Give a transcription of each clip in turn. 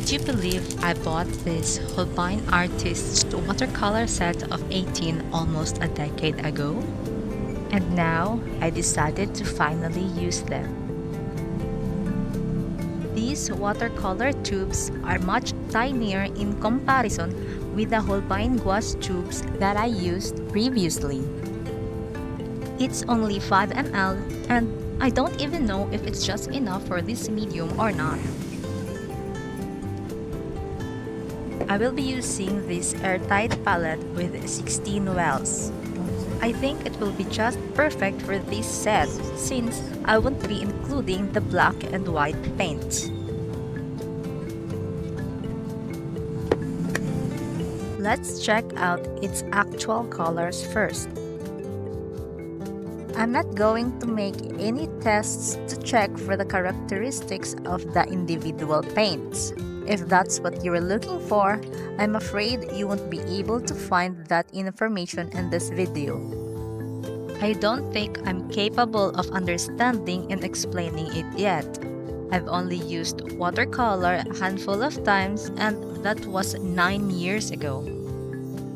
Would you believe I bought this Holbein Artist's watercolor set of 18 almost a decade ago? And now I decided to finally use them. These watercolor tubes are much tinier in comparison with the Holbein gouache tubes that I used previously. It's only 5 ml and I don't even know if it's just enough for this medium or not. I will be using this airtight palette with 16 wells. I think it will be just perfect for this set since I won't be including the black and white paints. Let's check out its actual colors first. I'm not going to make any tests to check for the characteristics of the individual paints. If that's what you're looking for, I'm afraid you won't be able to find that information in this video. I don't think I'm capable of understanding and explaining it yet. I've only used watercolor a handful of times and that was 9 years ago.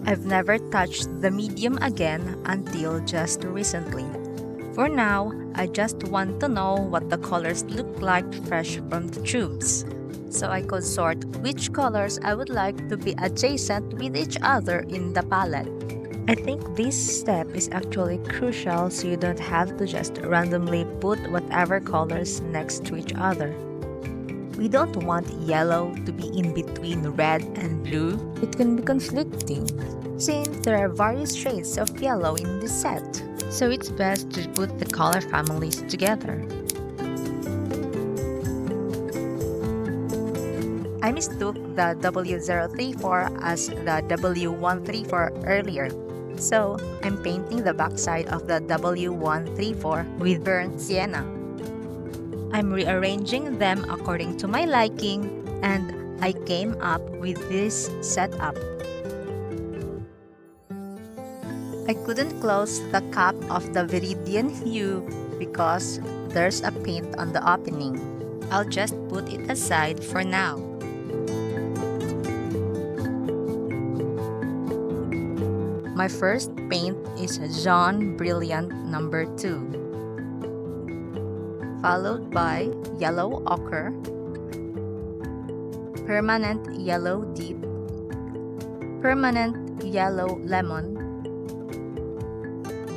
I've never touched the medium again until just recently. For now, I just want to know what the colors look like fresh from the tubes, so I could sort which colors I would like to be adjacent with each other in the palette. I think this step is actually crucial so you don't have to just randomly put whatever colors next to each other. We don't want yellow to be in between red and blue. It can be conflicting, since there are various shades of yellow in this set. So it's best to put the color families together. I mistook the W034 as the W134 earlier, so I'm painting the backside of the W134 with burnt sienna. I'm rearranging them according to my liking, and I came up with this setup. I couldn't close the cap of the Viridian hue because there's a paint on the opening. I'll just put it aside for now. My first paint is Jaune Brilliant No. 2, followed by Yellow Ochre, Permanent Yellow Deep, Permanent Yellow Lemon,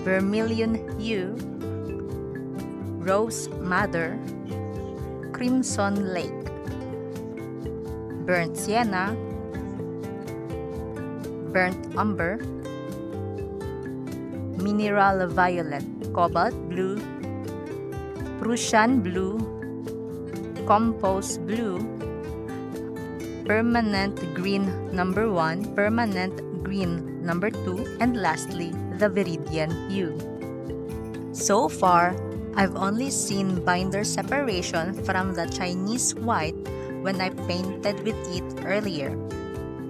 Vermilion Hue, Rose Madder, Crimson Lake, Burnt Sienna, Burnt Umber, Mineral Violet, Cobalt Blue, Prussian Blue, Compost Blue, Permanent Green No. 1, Permanent Green No. 2, and lastly, the Viridian hue. So far, I've only seen binder separation from the Chinese white when I painted with it earlier.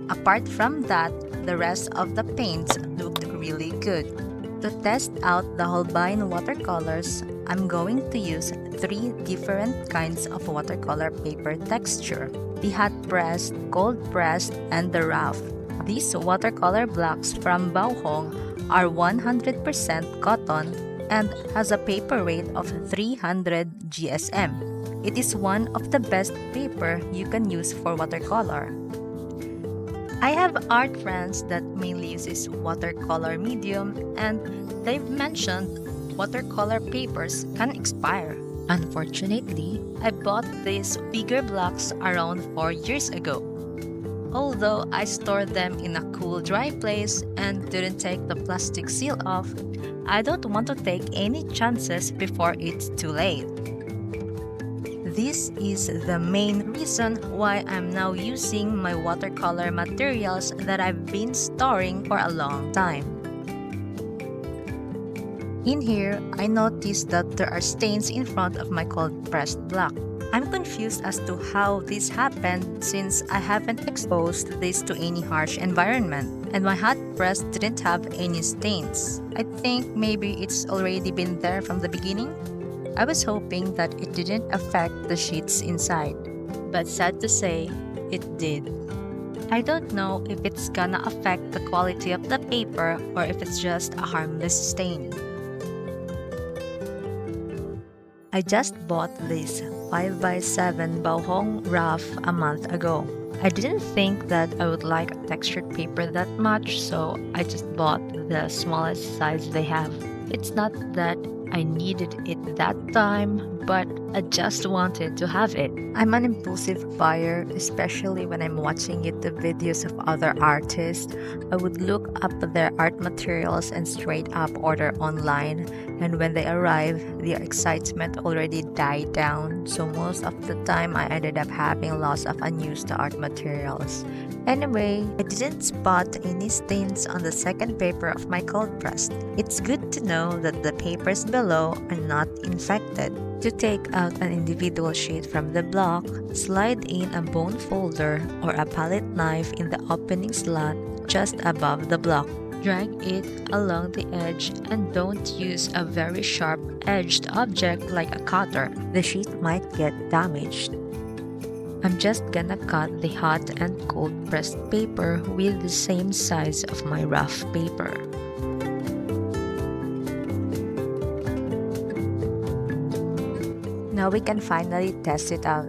Apart from that, the rest of the paints looked really good. To test out the Holbein watercolors, I'm going to use 3 different kinds of watercolor paper texture: the hot pressed, cold pressed, and the rough. These watercolor blocks from Baohong are 100% cotton and has a paper weight of 300 GSM. It is one of the best paper you can use for watercolor. I have art friends that mainly uses watercolor medium and they've mentioned watercolor papers can expire. Unfortunately, I bought these bigger blocks around 4 years ago. Although I stored them in a cool, dry place and didn't take the plastic seal off, I don't want to take any chances before it's too late. This is the main reason why I'm now using my watercolor materials that I've been storing for a long time. In here, I noticed that there are stains in front of my cold pressed block. I'm confused as to how this happened since I haven't exposed this to any harsh environment and my hot press didn't have any stains. I think maybe it's already been there from the beginning. I was hoping that it didn't affect the sheets inside. But sad to say, it did. I don't know if it's gonna affect the quality of the paper or if it's just a harmless stain. I just bought this 5x7 Baohong Rough a month ago. I didn't think that I would like a textured paper that much, so I just bought the smallest size they have. It's not that I needed it that time, but I just wanted to have it. I'm an impulsive buyer, especially when I'm watching YouTube videos of other artists. I would look up their art materials and straight up order online, and when they arrive, the excitement already died down, so most of the time I ended up having lots of unused art materials. Anyway, I didn't spot any stains on the second paper of my cold pressed. It's good to know that the papers below are not infected. To take out an individual sheet from the block, slide in a bone folder or a palette knife in the opening slot just above the block. Drag it along the edge and don't use a very sharp-edged object like a cutter. The sheet might get damaged. I'm just gonna cut the hot and cold pressed paper with the same size of my rough paper. Now we can finally test it out.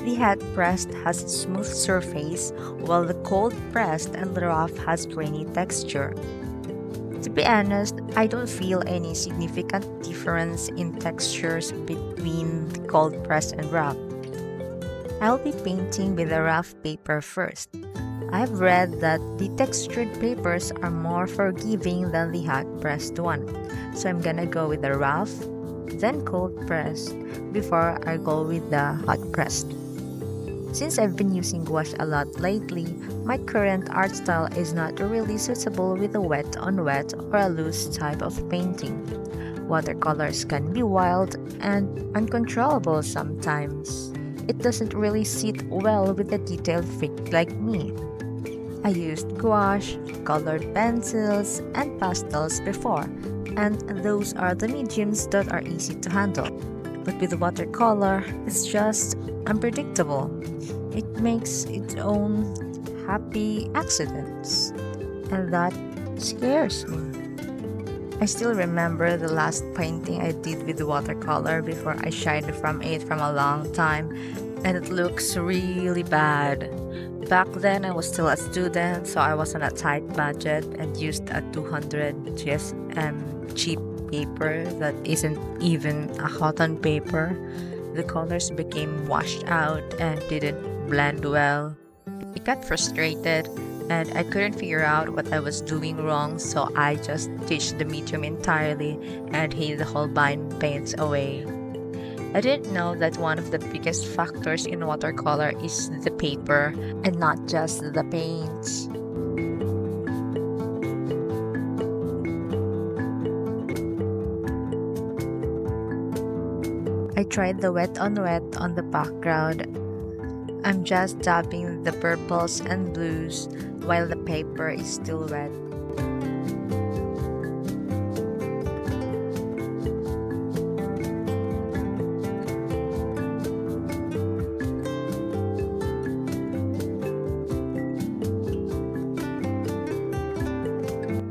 The hot pressed has a smooth surface, while the cold pressed and rough has grainy texture. To be honest, I don't feel any significant difference in textures between the cold pressed and rough. I'll be painting with the rough paper first. I've read that the textured papers are more forgiving than the hot pressed one, so I'm gonna go with the rough, then cold pressed, before I go with the hot pressed. Since I've been using gouache a lot lately, my current art style is not really suitable with a wet on wet or a loose type of painting. Watercolors can be wild and uncontrollable sometimes. It doesn't really sit well with a detailed freak like me. I used gouache, colored pencils, and pastels before, and those are the mediums that are easy to handle. But with watercolor, it's just unpredictable. It makes its own happy accidents, and that scares me. I still remember the last painting I did with watercolor before I shied from it from a long time, and it looks really bad. Back then, I was still a student, so I was on a tight budget and used a 200 GSM cheap paper that isn't even a cotton paper. The colors became washed out and didn't blend well. I got frustrated and I couldn't figure out what I was doing wrong, so I just ditched the medium entirely and hid the Holbein paints away. I didn't know that one of the biggest factors in watercolor is the paper and not just the paints. I tried the wet on the background. I'm just dabbing the purples and blues while the paper is still wet.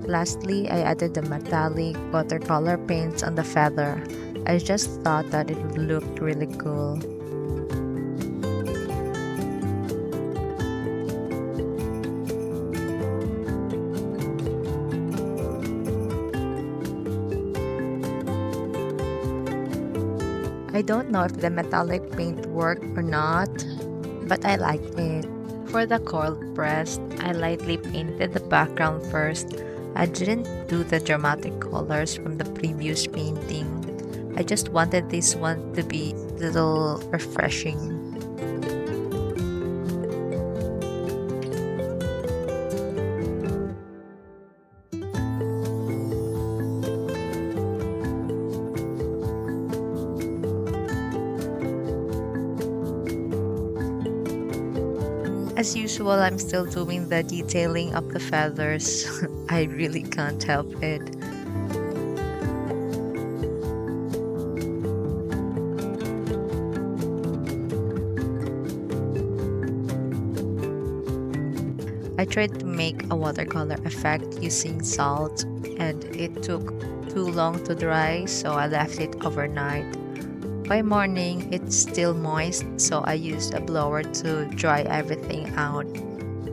Lastly, I added the metallic watercolor paints on the feather. I just thought that it would look really cool. I don't know if the metallic paint worked or not, but I liked it. For the cold pressed, I lightly painted the background first. I didn't do the dramatic colors from the previous painting. I just wanted this one to be a little refreshing. As usual, I'm still doing the detailing of the feathers. I really can't help it. I tried to make a watercolor effect using salt, and it took too long to dry, so I left it overnight. By morning, it's still moist, so I used a blower to dry everything out.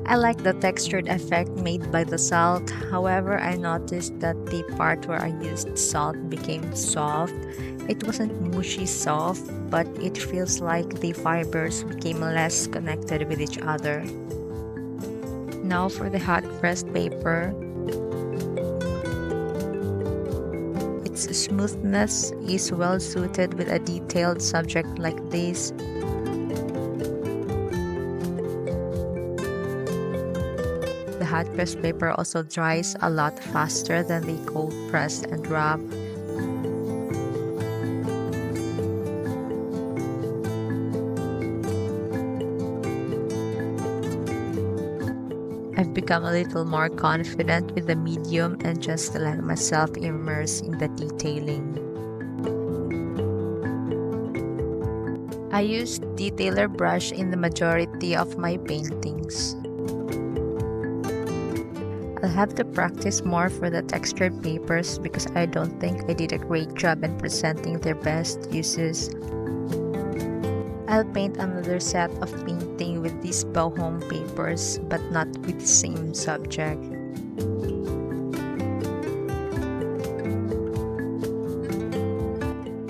I like the textured effect made by the salt. However, I noticed that the part where I used salt became soft. It wasn't mushy soft, but it feels like the fibers became less connected with each other. Now for the hot pressed paper. Its smoothness is well suited with a detailed subject like this. The hot pressed paper also dries a lot faster than the cold pressed and rough. I've become a little more confident with the medium and just let myself immerse in the detailing. I use detailer brush in the majority of my paintings. I'll have to practice more for the textured papers because I don't think I did a great job in presenting their best uses. I'll paint another set of painting with these Baohong papers, but not with the same subject.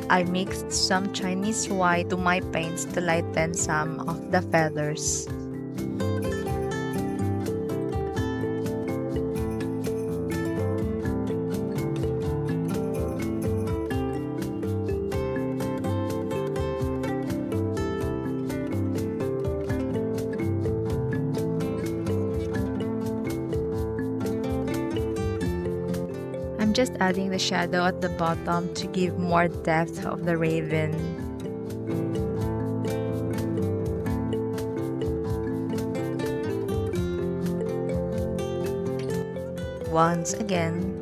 I mixed some Chinese white to my paints to lighten some of the feathers. I'm just adding the shadow at the bottom to give more depth of the raven. Once again,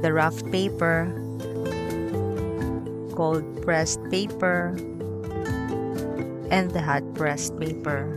the rough paper, cold pressed paper, and the hot pressed paper.